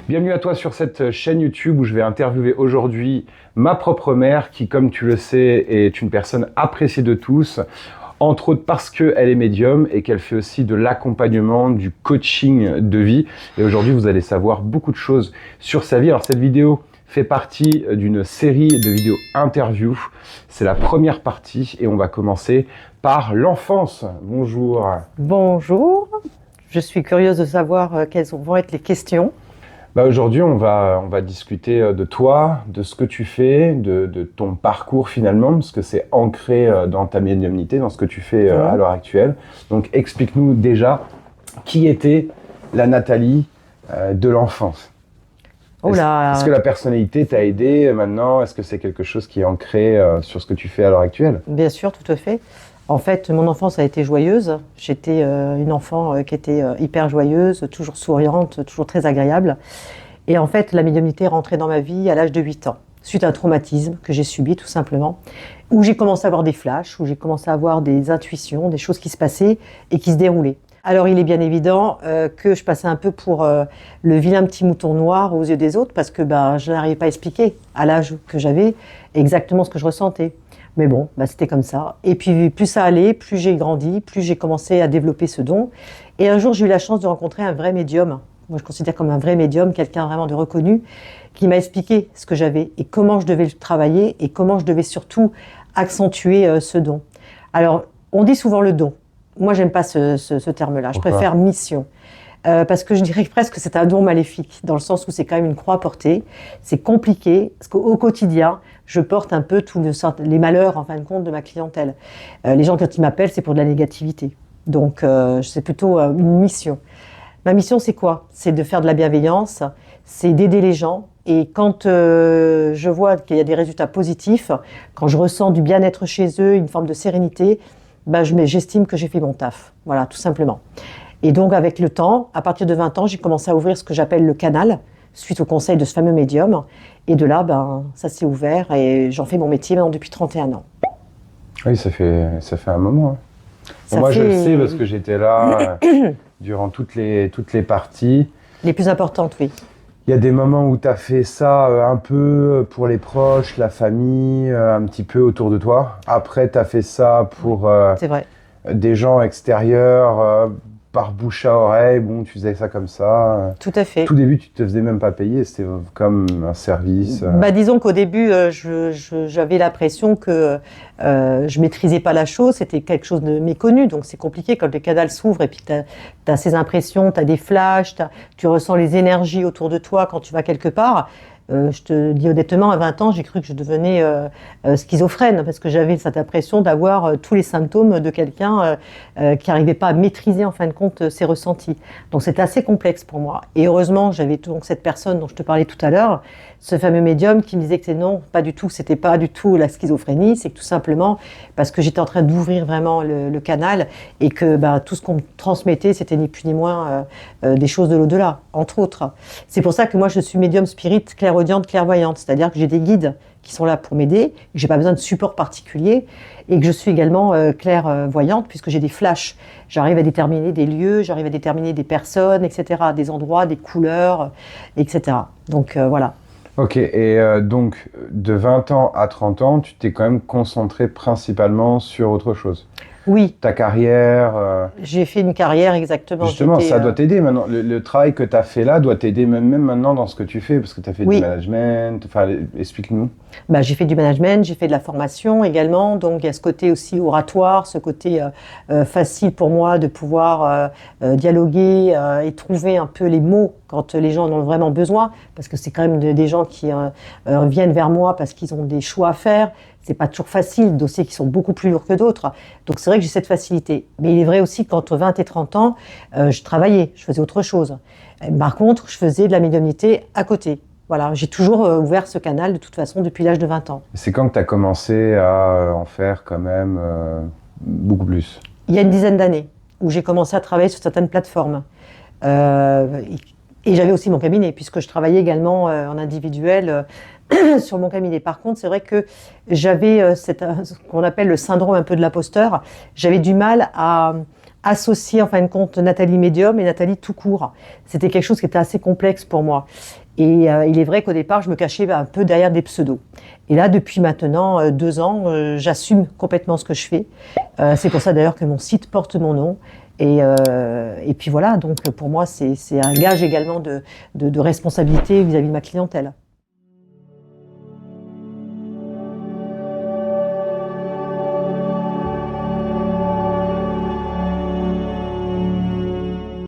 Bienvenue à toi sur cette chaîne YouTube où je vais interviewer aujourd'hui ma propre mère qui, comme tu le sais, est une personne appréciée de tous, entre autres parce qu'elle est médium et qu'elle fait aussi de l'accompagnement, du coaching de vie. Et aujourd'hui, vous allez savoir beaucoup de choses sur sa vie. Alors cette vidéo fait partie d'une série de vidéos interviews. C'est la première partie et on va commencer par l'enfance. Bonjour. Bonjour, je suis curieuse de savoir quelles vont être les questions. Aujourd'hui, on va discuter de toi, de ce que tu fais, de ton parcours finalement, parce que c'est ancré dans ta médiumnité, dans ce que tu fais à l'heure actuelle. Donc, explique-nous déjà qui était la Nathalie de l'enfance. Est-ce que la personnalité t'a aidé maintenant? Est-ce que c'est quelque chose qui est ancré sur ce que tu fais à l'heure actuelle? Bien sûr, tout à fait. En fait, mon enfance a été joyeuse. J'étais une enfant qui était hyper joyeuse, toujours souriante, toujours très agréable. Et en fait, la médiumnité est rentrée dans ma vie à l'âge de 8 ans, suite à un traumatisme que j'ai subi tout simplement, où j'ai commencé à avoir des flashs, où j'ai commencé à avoir des intuitions, des choses qui se passaient et qui se déroulaient. Alors il est bien évident que je passais un peu pour le vilain petit mouton noir aux yeux des autres, parce que je n'arrivais pas à expliquer à l'âge que j'avais exactement ce que je ressentais. Mais bon, c'était comme ça. Et puis plus ça allait, plus j'ai grandi, plus j'ai commencé à développer ce don. Et un jour, j'ai eu la chance de rencontrer un vrai médium. Moi, je considère comme un vrai médium, quelqu'un vraiment de reconnu, qui m'a expliqué ce que j'avais et comment je devais le travailler et comment je devais surtout accentuer ce don. Alors, on dit souvent le don. Moi, j'aime pas ce terme-là. Je préfère mission. Parce que je dirais presque que c'est un don maléfique, dans le sens où c'est quand même une croix portée. C'est compliqué, parce qu'au quotidien, je porte un peu tous les malheurs, en fin de compte, de ma clientèle. Les gens, quand ils m'appellent, c'est pour de la négativité. Donc, c'est plutôt une mission. Ma mission, c'est quoi? C'est de faire de la bienveillance, c'est d'aider les gens. Et quand je vois qu'il y a des résultats positifs, quand je ressens du bien-être chez eux, une forme de sérénité, j'estime que j'ai fait mon taf. Voilà, tout simplement. Et donc, avec le temps, à partir de 20 ans, j'ai commencé à ouvrir ce que j'appelle le canal, suite au conseil de ce fameux médium. Et de là, ça s'est ouvert et j'en fais mon métier maintenant depuis 31 ans. Oui, ça fait un moment. Bon, moi, je le sais parce que j'étais là durant toutes les parties. Les plus importantes, oui. Il y a des moments où tu as fait ça un peu pour les proches, la famille, un petit peu autour de toi. Après, tu as fait ça pour c'est vrai. Des gens extérieurs, par bouche à oreille. Bon, tu faisais ça comme ça. Tout à fait. Tout début, tu te faisais même pas payer, c'était comme un service. Disons qu'au début, j'avais l'impression que je maîtrisais pas la chose, c'était quelque chose de méconnu, donc c'est compliqué quand le canal s'ouvre et puis tu as ces impressions, tu as des flashs, tu ressens les énergies autour de toi quand tu vas quelque part. Je te dis honnêtement, à 20 ans, j'ai cru que je devenais schizophrène parce que j'avais cette impression d'avoir tous les symptômes de quelqu'un qui n'arrivait pas à maîtriser en fin de compte ses ressentis. Donc c'était assez complexe pour moi. Et heureusement, j'avais donc cette personne dont je te parlais tout à l'heure, ce fameux médium qui me disait que non, pas du tout, c'était pas du tout la schizophrénie, c'est que tout simplement parce que j'étais en train d'ouvrir vraiment le canal et que tout ce qu'on me transmettait, c'était ni plus ni moins des choses de l'au-delà, entre autres. C'est pour ça que moi je suis médium spirit, clairaudiente, clairvoyante, c'est-à-dire que j'ai des guides qui sont là pour m'aider, que j'ai pas besoin de support particulier et que je suis également clairvoyante puisque j'ai des flashs. J'arrive à déterminer des lieux, j'arrive à déterminer des personnes, etc., des endroits, des couleurs, etc. Donc voilà. Ok, et donc de 20 ans à 30 ans, tu t'es quand même concentré principalement sur autre chose. Oui. Ta carrière. J'ai fait une carrière exactement. Justement, ça doit t'aider maintenant. Le travail que tu as fait là doit t'aider même maintenant dans ce que tu fais, parce que tu as fait du management. Enfin, explique-nous. J'ai fait du management, j'ai fait de la formation également. Donc, il y a ce côté aussi oratoire, ce côté facile pour moi de pouvoir dialoguer et trouver un peu les mots quand les gens en ont vraiment besoin. Parce que c'est quand même des gens qui viennent vers moi parce qu'ils ont des choix à faire. C'est pas toujours facile, des dossiers qui sont beaucoup plus lourds que d'autres. Donc c'est vrai que j'ai cette facilité. Mais il est vrai aussi qu'entre 20 et 30 ans, je travaillais, je faisais autre chose. Par contre, je faisais de la médiumnité à côté. Voilà, j'ai toujours ouvert ce canal de toute façon depuis l'âge de 20 ans. C'est quand que tu as commencé à en faire quand même beaucoup plus? Il y a une dizaine d'années, où j'ai commencé à travailler sur certaines plateformes. Et j'avais aussi mon cabinet, puisque je travaillais également en individuel sur mon cabinet. Par contre, c'est vrai que j'avais ce qu'on appelle le syndrome un peu de l'imposteur. J'avais du mal à associer en fin de compte Nathalie Médium et Nathalie tout court. C'était quelque chose qui était assez complexe pour moi. Et il est vrai qu'au départ, je me cachais un peu derrière des pseudos. Et là, depuis maintenant 2 ans, j'assume complètement ce que je fais. C'est pour ça d'ailleurs que mon site porte mon nom. Et puis voilà, donc pour moi, c'est un gage également de responsabilité vis-à-vis de ma clientèle.